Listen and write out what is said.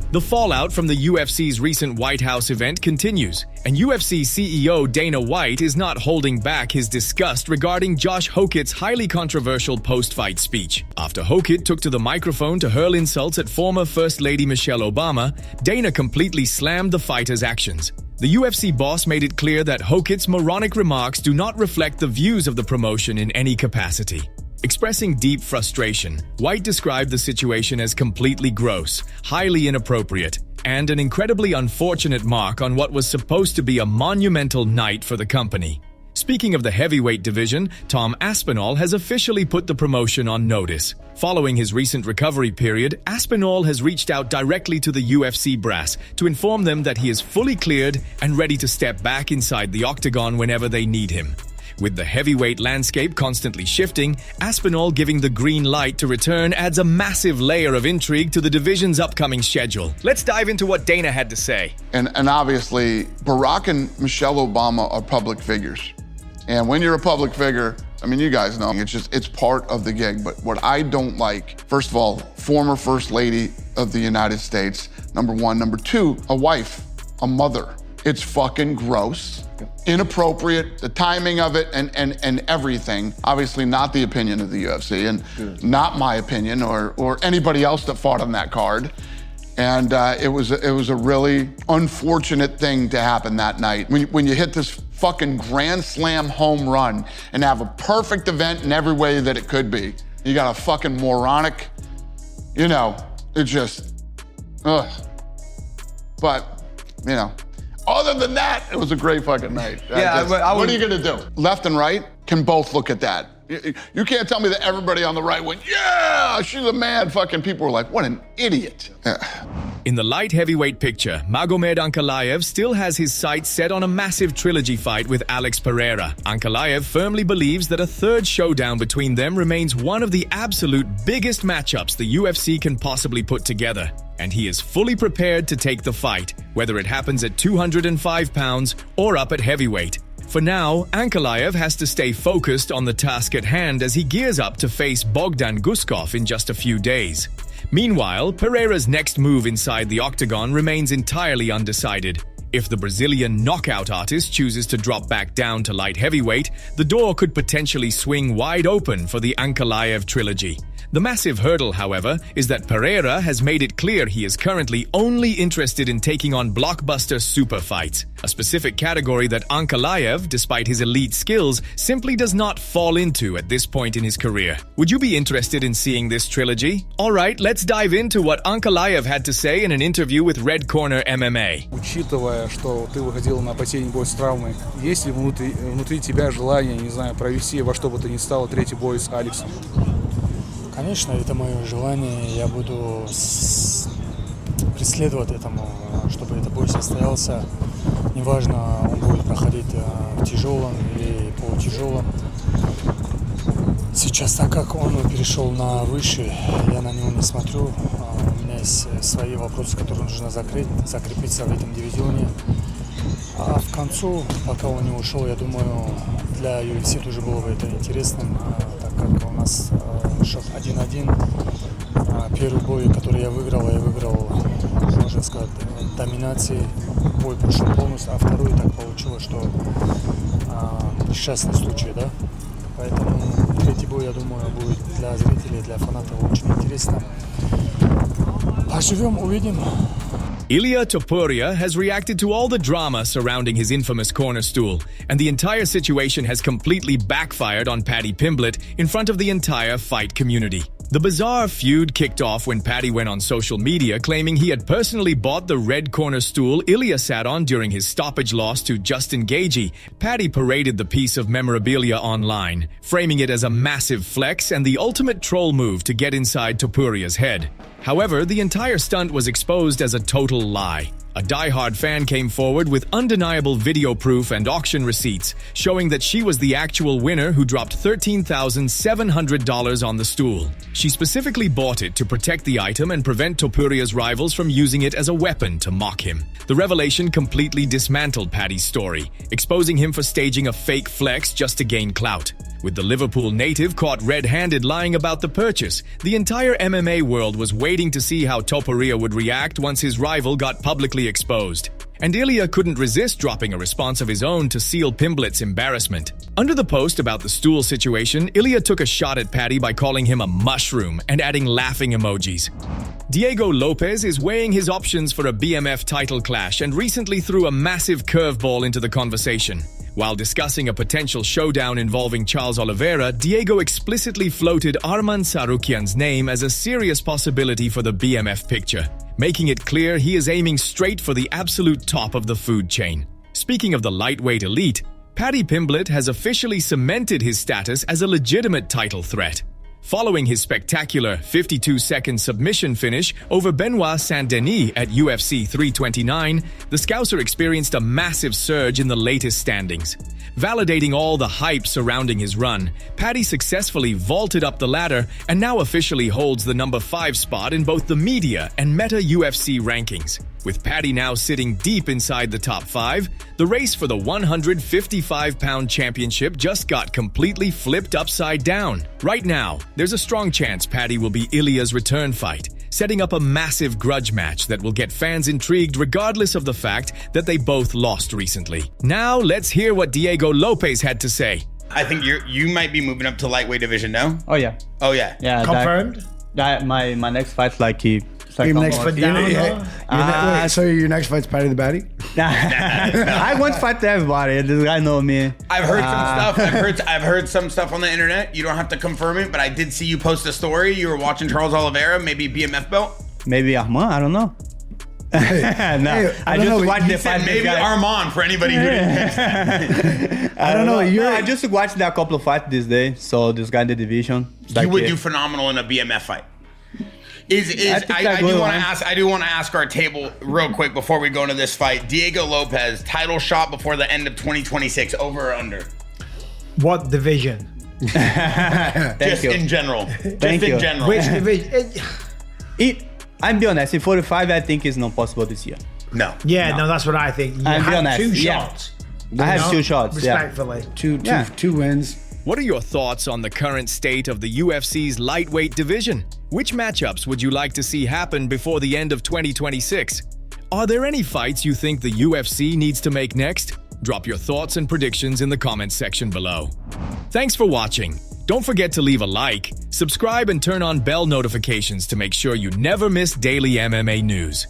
The fallout from the UFC's recent White House event continues, and UFC CEO Dana White is not holding back his disgust regarding Josh Hokit's highly controversial post-fight speech. After Hokit took to the microphone to hurl insults at former First Lady Michelle Obama, Dana completely slammed the fighter's actions. The UFC boss made it clear that Hokit's moronic remarks do not reflect the views of the promotion in any capacity. Expressing deep frustration, White described the situation as completely gross, highly inappropriate, and an incredibly unfortunate mark on what was supposed to be a monumental night for the company. Speaking of the heavyweight division, Tom Aspinall has officially put the promotion on notice. Following his recent recovery period, Aspinall has reached out directly to the UFC brass to inform them that he is fully cleared and ready to step back inside the octagon whenever they need him. With the heavyweight landscape constantly shifting, Aspinall giving the green light to return adds a massive layer of intrigue to the division's upcoming schedule. Let's dive into what Dana had to say. And obviously, Barack and Michelle Obama are public figures. And when you're a public figure, I mean, you guys know, it's part of the gig. But what I don't like, first of all, former First Lady of the United States, number one. Number two, a wife, a mother. It's fucking gross, inappropriate, the timing of it and everything. Obviously not the opinion of the UFC and not my opinion or anybody else that fought on that card. And it was a really unfortunate thing to happen that night. When you hit this fucking Grand Slam home run and have a perfect event in every way that it could be, you got a fucking moronic, you know, it's just, ugh. But, you know, other than that, it was a great fucking night. Yeah, what are you gonna do? Left and right can both look at that. You can't tell me that everybody on the right went, yeah, she's a man. Fucking people were like, what an idiot. In the light heavyweight picture, Magomed Ankalaev still has his sights set on a massive trilogy fight with Alex Pereira. Ankalaev firmly believes that a third showdown between them remains one of the absolute biggest matchups the UFC can possibly put together. And he is fully prepared to take the fight, whether it happens at 205 pounds or up at heavyweight. For now, Ankalaev has to stay focused on the task at hand as he gears up to face Bogdan Guskov in just a few days. Meanwhile, Pereira's next move inside the octagon remains entirely undecided. If the Brazilian knockout artist chooses to drop back down to light heavyweight, the door could potentially swing wide open for the Ankalaev trilogy. The massive hurdle, however, is that Pereira has made it clear he is currently only interested in taking on blockbuster super fights, a specific category that Ankalaev, despite his elite skills, simply does not fall into at this point in his career. Would you be interested in seeing this trilogy? Alright, let's dive into what Ankalaev had to say in an interview with Red Corner MMA. Учитывая, что ты выходил на последний бой с травмой, есть ли внутри тебя желание, не знаю, провести во что бы то ни стало третий бой с Алексом? Конечно, это мое желание. Я буду преследовать этому, чтобы этот бой состоялся. Неважно, он будет проходить в тяжелом или полутяжелом. Сейчас, так как он перешел на высший, я на него не смотрю. У меня есть свои вопросы, которые нужно закрепиться в этом дивизионе. А в концу, пока он не ушел, я думаю, для UFC тоже было бы это интересным, так как у нас счет 1-1. Первый бой, который я выиграл, можно сказать, доминацией. Бой прошел полностью, а второй так получилось, что несчастный случай, да? Поэтому третий бой, я думаю, будет для зрителей, для фанатов очень интересно. Поживем, увидим. Ilia Topuria has reacted to all the drama surrounding his infamous corner stool, and the entire situation has completely backfired on Paddy Pimblett in front of the entire fight community. The bizarre feud kicked off when Paddy went on social media claiming he had personally bought the red corner stool Ilia sat on during his stoppage loss to Justin Gaethje. Paddy paraded the piece of memorabilia online, framing it as a massive flex and the ultimate troll move to get inside Topuria's head. However, the entire stunt was exposed as a total lie. A die-hard fan came forward with undeniable video proof and auction receipts showing that she was the actual winner who dropped $13,700 on the stool. She specifically bought it to protect the item and prevent Topuria's rivals from using it as a weapon to mock him. The revelation completely dismantled Paddy's story, exposing him for staging a fake flex just to gain clout. With the Liverpool native caught red-handed lying about the purchase, the entire MMA world was waiting to see how Topuria would react once his rival got publicly exposed. And Ilia couldn't resist dropping a response of his own to seal Pimblett's embarrassment. Under the post about the stool situation, Ilia took a shot at Paddy by calling him a mushroom and adding laughing emojis. Diego Lopes is weighing his options for a BMF title clash and recently threw a massive curveball into the conversation. While discussing a potential showdown involving Charles Oliveira, Diego explicitly floated Arman Tsarukyan's name as a serious possibility for the BMF picture, making it clear he is aiming straight for the absolute top of the food chain. Speaking of the lightweight elite, Paddy Pimblett has officially cemented his status as a legitimate title threat. Following his spectacular 52-second submission finish over Benoit Saint-Denis at UFC 329, the Scouser experienced a massive surge in the latest standings. Validating all the hype surrounding his run, Paddy successfully vaulted up the ladder and now officially holds the number 5 spot in both the media and Meta UFC rankings. With Paddy now sitting deep inside the top 5, the race for the 155-pound championship just got completely flipped upside down. Right now, there's a strong chance Paddy will be Ilia's return fight, setting up a massive grudge match that will get fans intrigued regardless of the fact that they both lost recently. Now, let's hear what Diego Lopes had to say. I think you might be moving up to lightweight division, no? Oh yeah. Oh yeah. Yeah. Confirmed? That my next fight's like he. Your next fight down? So your next fight's Paddy the Baddy? I want to fight everybody. This guy know me. I've heard some stuff. I've heard some stuff on the internet. You don't have to confirm it, but I did see you post a story. You were watching Charles Oliveira, maybe BMF belt. Maybe Arman. I don't know. No, hey, I just watched the Said fight. maybe Arman for anybody who didn't. I don't know. I just watched a couple of fights this day. So this guy in the division. You would do phenomenal in a BMF fight. I do want to ask our table real quick before we go into this fight. Diego Lopes, title shot before the end of 2026, over or under? What division? Just in general. Thank you. In general. Which division? I'm be honest. In 45, I think it's not possible this year. No. Yeah, no, that's what I think. You I'm be have honest. 2 Yeah. shots. I have 2 shots. Respectfully. Yeah. Two wins. What are your thoughts on the current state of the UFC's lightweight division? Which matchups would you like to see happen before the end of 2026? Are there any fights you think the UFC needs to make next? Drop your thoughts and predictions in the comments section below. Thanks for watching. Don't forget to leave a like, subscribe, and turn on bell notifications to make sure you never miss daily MMA news.